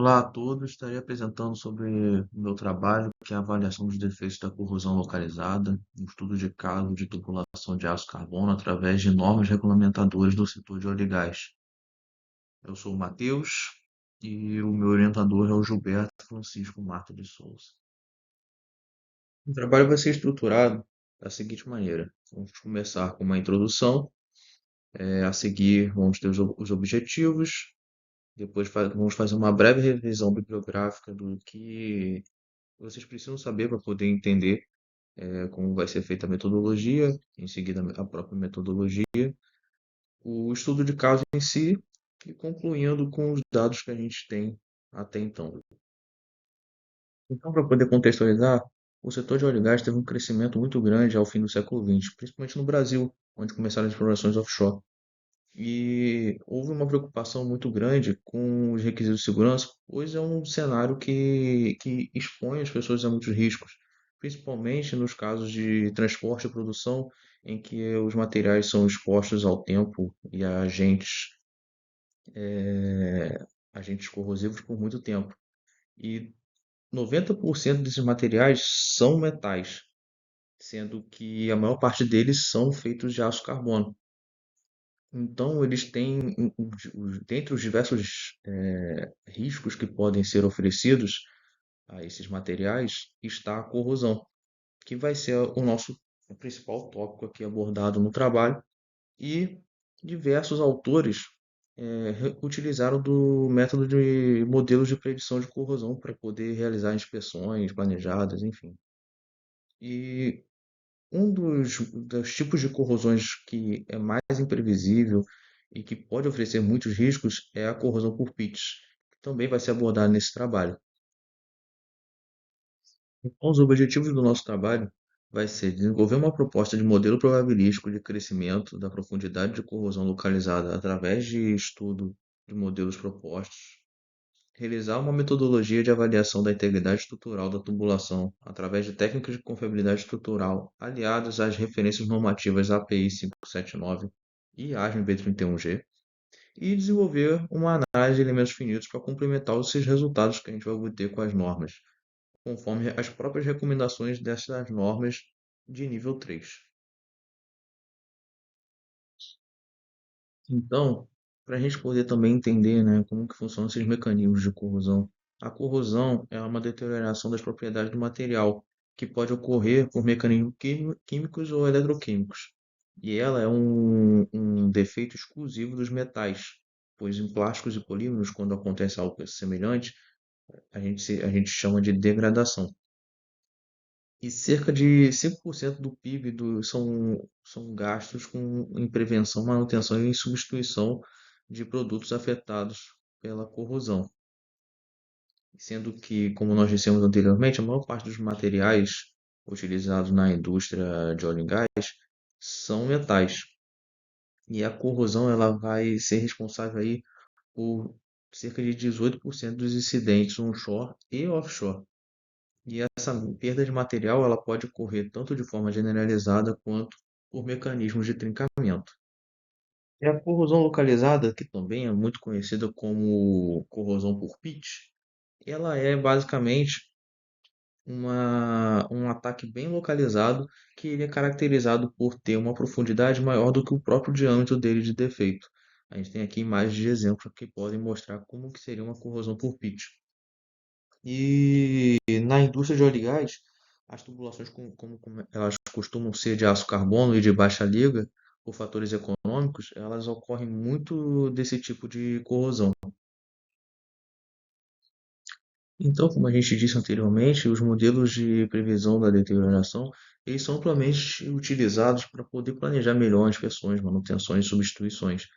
Olá a todos, estarei apresentando sobre o meu trabalho, que é a avaliação dos defeitos da corrosão localizada, um estudo de caso de tubulação de aço carbono através de normas regulamentadoras do setor de óleo e gás. Eu sou o Matheus e o meu orientador é o Gilberto Francisco Marta de Souza. O trabalho vai ser estruturado da seguinte maneira: vamos começar com uma introdução, a seguir vamos ter os objetivos, depois vamos fazer uma breve revisão bibliográfica do que vocês precisam saber para poder entender como vai ser feita a metodologia, em seguida a própria metodologia, o estudo de caso em si e concluindo com os dados que a gente tem até então. Então, para poder contextualizar, o setor de óleo e gás teve um crescimento muito grande ao fim do século XX, principalmente no Brasil, onde começaram as explorações offshore. E houve uma preocupação muito grande com os requisitos de segurança, pois é um cenário que expõe as pessoas a muitos riscos, principalmente nos casos de transporte e produção, em que os materiais são expostos ao tempo e a agentes corrosivos por muito tempo. E 90% desses materiais são metais, sendo que a maior parte deles são feitos de aço carbono. Então, eles têm, dentre os diversos riscos que podem ser oferecidos a esses materiais, está a corrosão, que vai ser o nosso principal tópico aqui abordado no trabalho. E diversos autores utilizaram do método de modelos de predição de corrosão para poder realizar inspeções planejadas, enfim. E dos tipos de corrosões que é mais imprevisível e que pode oferecer muitos riscos é a corrosão por pitch, que também vai ser abordada nesse trabalho. Então, os objetivos do nosso trabalho vai ser desenvolver uma proposta de modelo probabilístico de crescimento da profundidade de corrosão localizada através de estudo de modelos propostos, realizar uma metodologia de avaliação da integridade estrutural da tubulação através de técnicas de confiabilidade estrutural aliadas às referências normativas API 579 e ASME B31G, e desenvolver uma análise de elementos finitos para complementar esses resultados que a gente vai obter com as normas, conforme as próprias recomendações dessas normas de nível 3. Então, para a gente poder também entender, né, como que funcionam esses mecanismos de corrosão. A corrosão é uma deterioração das propriedades do material, que pode ocorrer por mecanismos químicos ou eletroquímicos. E ela é um defeito exclusivo dos metais, pois em plásticos e polímeros, quando acontece algo semelhante, a gente chama de degradação. E cerca de 5% do PIB são gastos em prevenção, manutenção e substituição de produtos afetados pela corrosão. Sendo que, como nós dissemos anteriormente, a maior parte dos materiais utilizados na indústria de óleo e gás são metais. E a corrosão ela vai ser responsável aí por cerca de 18% dos incidentes onshore e offshore. E essa perda de material ela pode ocorrer tanto de forma generalizada quanto por mecanismos de trincamento. E a corrosão localizada, que também é muito conhecida como corrosão por pitch, ela é basicamente um ataque bem localizado que ele é caracterizado por ter uma profundidade maior do que o próprio diâmetro dele de defeito. A gente tem aqui imagens de exemplo que podem mostrar como que seria uma corrosão por pitch. E na indústria de óleo e gás, as tubulações, como elas costumam ser de aço carbono e de baixa liga, por fatores econômicos, elas ocorrem muito desse tipo de corrosão. Então, como a gente disse anteriormente, os modelos de previsão da deterioração, eles são amplamente utilizados para poder planejar melhor inspeções, manutenções e substituições.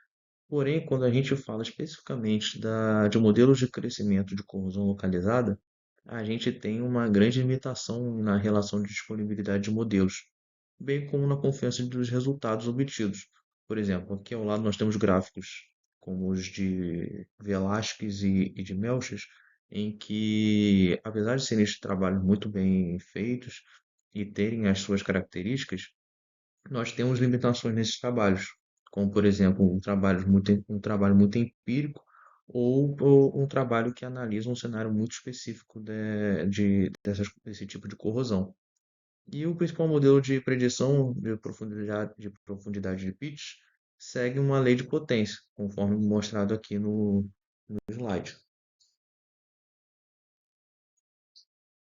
Porém, quando a gente fala especificamente de modelos de crescimento de corrosão localizada, a gente tem uma grande limitação na relação de disponibilidade de modelos, bem como na confiança dos resultados obtidos. Por exemplo, aqui ao lado nós temos gráficos como os de Velázquez e de Melchers, em que, apesar de serem trabalhos muito bem feitos e terem as suas características, nós temos limitações nesses trabalhos, como por exemplo um trabalho muito empírico ou um trabalho que analisa um cenário muito específico desse tipo de corrosão. E o principal modelo de predição de profundidade de pitch segue uma lei de potência, conforme mostrado aqui no slide.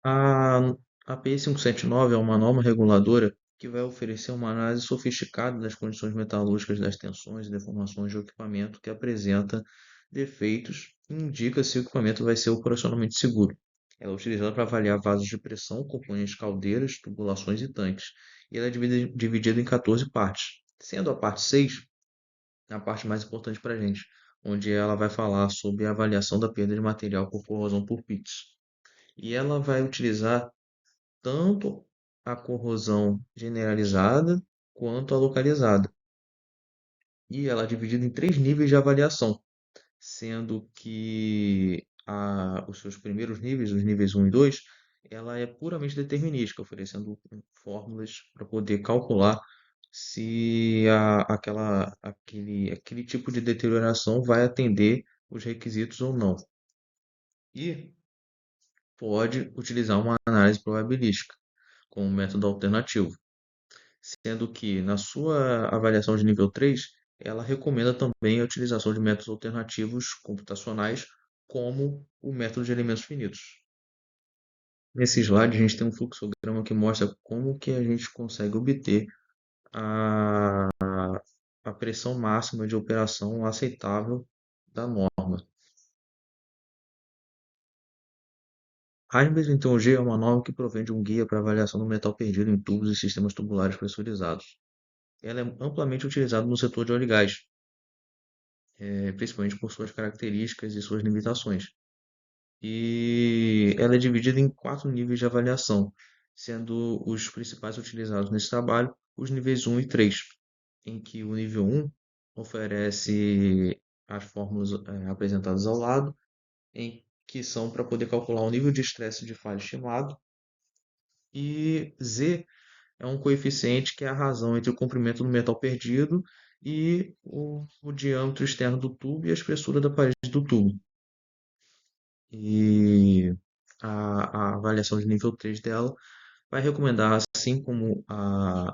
A API 579 é uma norma reguladora que vai oferecer uma análise sofisticada das condições metalúrgicas das tensões e deformações de um equipamento que apresenta defeitos e indica se o equipamento vai ser operacionalmente seguro. Ela é utilizada para avaliar vasos de pressão, componentes caldeiras, tubulações e tanques. E ela é dividida em 14 partes, sendo a parte 6 a parte mais importante para a gente, onde ela vai falar sobre a avaliação da perda de material por corrosão por pits. E ela vai utilizar tanto a corrosão generalizada quanto a localizada. E ela é dividida em três níveis de avaliação, sendo que os seus primeiros níveis, os níveis um e 2, ela é puramente determinística, oferecendo fórmulas para poder calcular se aquele tipo de deterioração vai atender os requisitos ou não. E pode utilizar uma análise probabilística como método alternativo, sendo que na sua avaliação de nível 3 ela recomenda também a utilização de métodos alternativos computacionais, como o método de elementos finitos. Nesse slide, a gente tem um fluxograma que mostra como que a gente consegue obter a, a pressão máxima de operação aceitável da norma. A ANBIS 21G é uma norma que provém de um guia para avaliação do metal perdido em tubos e sistemas tubulares pressurizados. Ela é amplamente utilizada no setor de óleo e gás, principalmente por suas características e suas limitações. E ela é dividida em quatro níveis de avaliação, sendo os principais utilizados nesse trabalho os níveis 1 e 3, em que o nível 1 oferece as fórmulas apresentadas ao lado, em que são para poder calcular o nível de estresse de falha estimado, e Z é um coeficiente que é a razão entre o comprimento do metal perdido e o diâmetro externo do tubo e a espessura da parede do tubo. E a avaliação de nível 3 dela vai recomendar, assim como a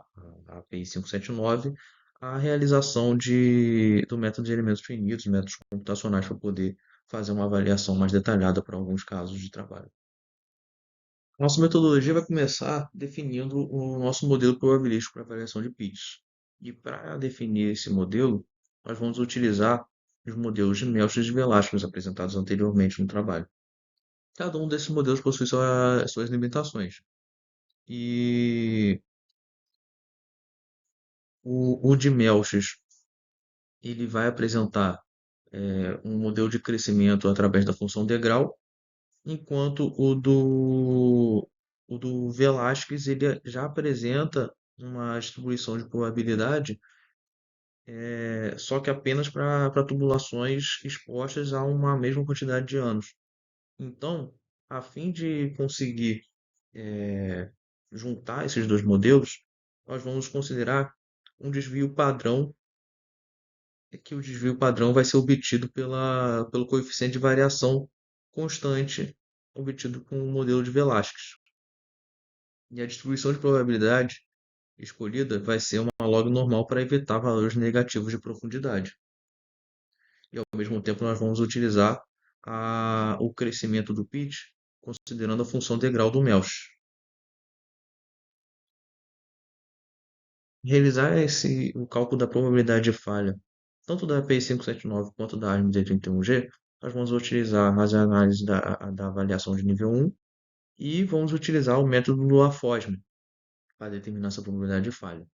API 579, a realização do método de elementos finitos, métodos computacionais, para poder fazer uma avaliação mais detalhada para alguns casos de trabalho. Nossa metodologia vai começar definindo o nosso modelo probabilístico para avaliação de pitch. E para definir esse modelo, nós vamos utilizar os modelos de Melchers e Velázquez apresentados anteriormente no trabalho. Cada um desses modelos possui suas limitações. E o de Melchers, ele vai apresentar um modelo de crescimento através da função degrau, enquanto o do Velázquez ele já apresenta uma distribuição de probabilidade, só que apenas para tubulações expostas a uma mesma quantidade de anos. Então, a fim de conseguir juntar esses dois modelos, nós vamos considerar um desvio padrão, que o desvio padrão vai ser obtido pelo coeficiente de variação constante obtido com o modelo de Velázquez. E a distribuição de probabilidade escolhida vai ser uma log normal para evitar valores negativos de profundidade. E ao mesmo tempo nós vamos utilizar o crescimento do pitch considerando a função integral do Melch. Realizar o cálculo da probabilidade de falha, tanto da API 579 quanto da ARM D31G, nós vamos utilizar as análises da avaliação de nível 1 e vamos utilizar o método do LaFosme para determinar essa probabilidade de falha.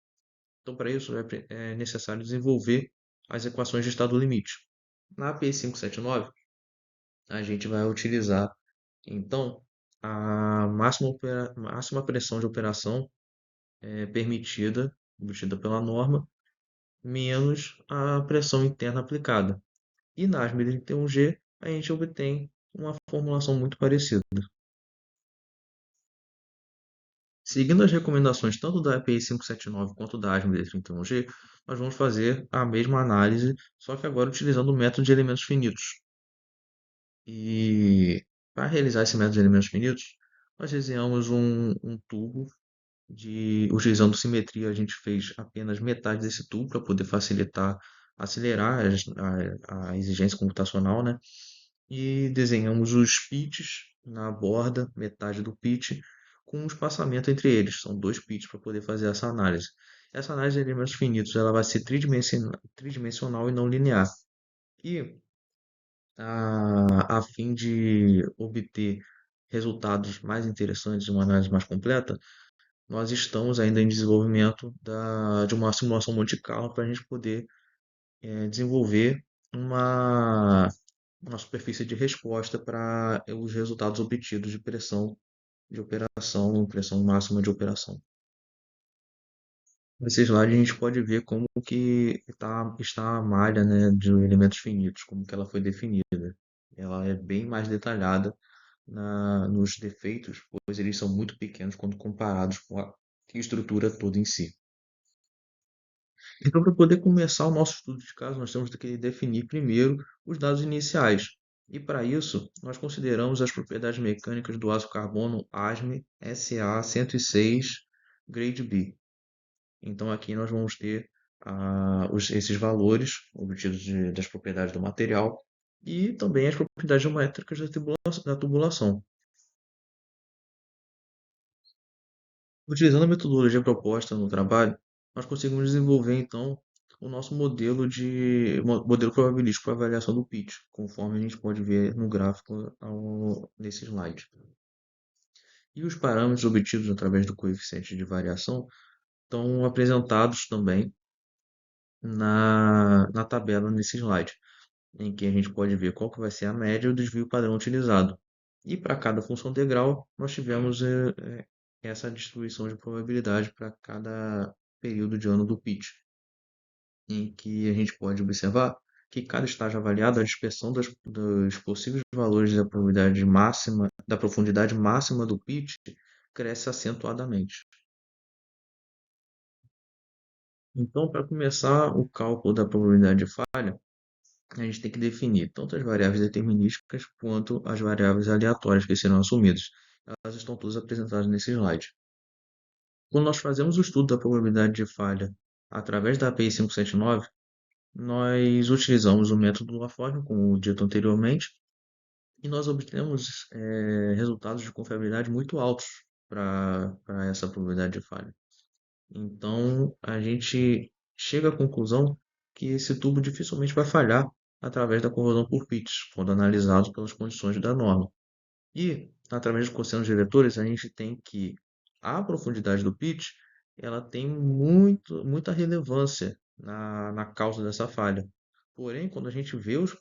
Então, para isso, é necessário desenvolver as equações de estado limite. Na API 579, a gente vai utilizar, então, a máxima pressão de operação permitida, obtida pela norma, menos a pressão interna aplicada. E na ASME 31G, a gente obtém uma formulação muito parecida. Seguindo as recomendações tanto da API 579 quanto da ASME 31G, nós vamos fazer a mesma análise, só que agora utilizando o método de elementos finitos. E para realizar esse método de elementos finitos, nós desenhamos um tubo utilizando simetria, a gente fez apenas metade desse tubo para poder facilitar, acelerar a exigência computacional, né? E desenhamos os pitches na borda, metade do pitch, com um espaçamento entre eles. São dois pitches para poder fazer essa análise. Essa análise de elementos finitos ela vai ser tridimensional e não linear. E a fim de obter resultados mais interessantes, uma análise mais completa, nós estamos ainda em desenvolvimento de uma simulação Monte Carlo para a gente poder desenvolver uma, uma superfície de resposta para os resultados obtidos de pressão de operação, pressão máxima de operação. Nesse slide a gente pode ver como que está a malha, né, de elementos finitos, como que ela foi definida. Ela é bem mais detalhada nos defeitos, pois eles são muito pequenos quando comparados com a estrutura toda em si. Então, para poder começar o nosso estudo de caso, nós temos que definir primeiro os dados iniciais. E para isso, nós consideramos as propriedades mecânicas do aço carbono ASME SA106 Grade B. Então, aqui nós vamos ter esses valores obtidos das propriedades do material e também as propriedades geométricas da tubulação. Utilizando a metodologia proposta no trabalho, nós conseguimos desenvolver então o nosso modelo probabilístico para avaliação do pitch, conforme a gente pode ver no gráfico nesse slide. E os parâmetros obtidos através do coeficiente de variação estão apresentados também na tabela nesse slide, em que a gente pode ver qual que vai ser a média e o desvio padrão utilizado. E para cada função integral, nós tivemos essa distribuição de probabilidade para cada período de ano do pitch, em que a gente pode observar que cada estágio avaliado, a dispersão dos possíveis valores da probabilidade máxima, da profundidade máxima do pitch, cresce acentuadamente. Então, para começar o cálculo da probabilidade de falha, a gente tem que definir tanto as variáveis determinísticas quanto as variáveis aleatórias que serão assumidas. Elas estão todas apresentadas nesse slide. Quando nós fazemos o estudo da probabilidade de falha através da API 579, nós utilizamos o método LaForge, como dito anteriormente, e nós obtemos resultados de confiabilidade muito altos para essa probabilidade de falha. Então, a gente chega à conclusão que esse tubo dificilmente vai falhar através da corrosão por pitch, quando analisado pelas condições da norma. E, através dos cossenos diretores, a gente tem que a profundidade do pitch ela tem muita relevância na causa dessa falha. Porém, quando a gente vê os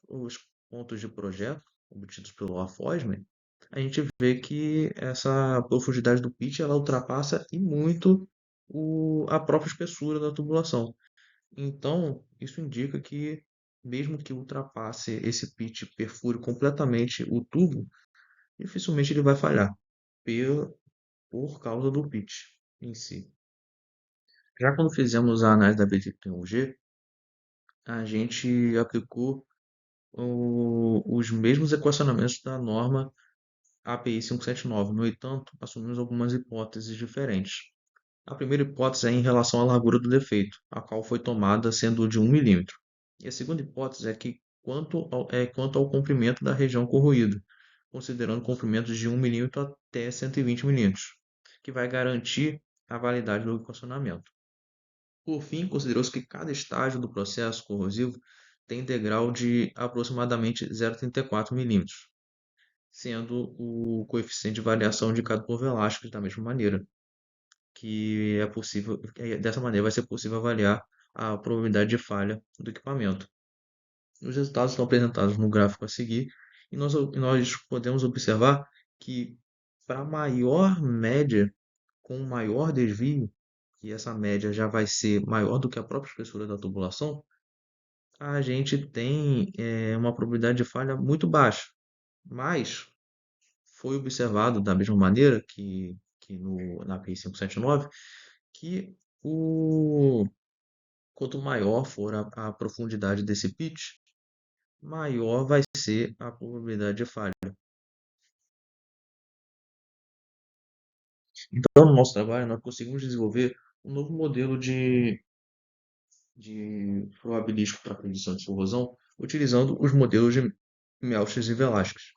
pontos de projeto obtidos pelo AFOSME, a gente vê que essa profundidade do pitch ela ultrapassa e muito a própria espessura da tubulação. Então, isso indica que, mesmo que ultrapasse esse pitch, perfure completamente o tubo, dificilmente ele vai falhar por causa do pitch em si. Já quando fizemos a análise da BTG, a gente aplicou os mesmos equacionamentos da norma API 579. No entanto, assumimos algumas hipóteses diferentes. A primeira hipótese é em relação à largura do defeito, a qual foi tomada sendo de 1 milímetro. E a segunda hipótese é que quanto ao comprimento da região corroída, considerando comprimentos de 1 milímetro até 120 milímetros, que vai garantir a validade do equacionamento. Por fim, considerou-se que cada estágio do processo corrosivo tem degrau de aproximadamente 0,34 milímetros, sendo o coeficiente de variação indicado por Velázquez da mesma maneira, que é possível, dessa maneira vai ser possível avaliar a probabilidade de falha do equipamento. Os resultados estão apresentados no gráfico a seguir e nós podemos observar que para maior média com maior desvio, e essa média já vai ser maior do que a própria espessura da tubulação, a gente tem uma probabilidade de falha muito baixa. Mas foi observado da mesma maneira que na API 579 que quanto maior for a profundidade desse pitch, maior vai ser a probabilidade de falha. Então, no nosso trabalho, nós conseguimos desenvolver um novo modelo de probabilístico para predição de corrosão, utilizando os modelos de Melchers e Velázquez.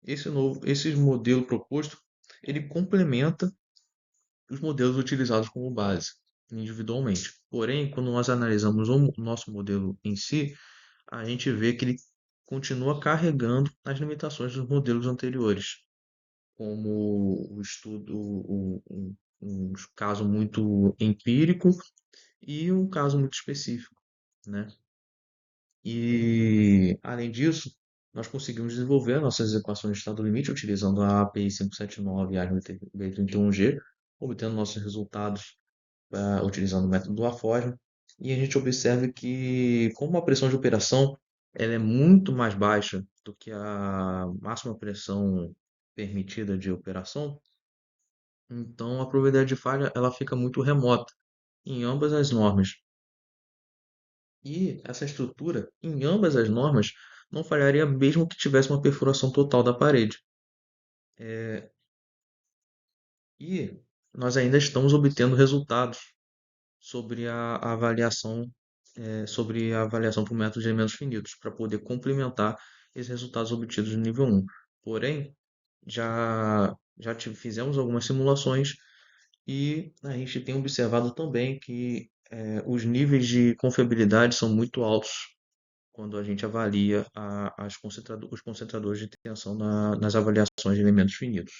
Esse modelo proposto, ele complementa os modelos utilizados como base individualmente. Porém, quando nós analisamos o nosso modelo em si, a gente vê que ele continua carregando as limitações dos modelos anteriores, como o estudo, um caso muito empírico e um caso muito específico, né? E, além disso, nós conseguimos desenvolver nossas equações de estado limite utilizando a API 579 e a ARM31G, obtendo nossos resultados utilizando o método do AFOSM. E a gente observa que, como a pressão de operação ela é muito mais baixa do que a máxima pressão permitida de operação, então a probabilidade de falha ela fica muito remota em ambas as normas. E essa estrutura, em ambas as normas, não falharia mesmo que tivesse uma perfuração total da parede. É, e nós ainda estamos obtendo resultados sobre a avaliação, sobre a avaliação por método de elementos finitos, para poder complementar esses resultados obtidos no nível um. Porém, fizemos algumas simulações e a gente tem observado também que os níveis de confiabilidade são muito altos quando a gente avalia os concentradores de tensão nas avaliações de elementos finitos.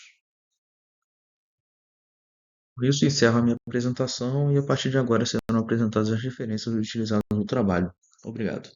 Por isso, encerro a minha apresentação e a partir de agora serão apresentadas as referências utilizadas no trabalho. Obrigado.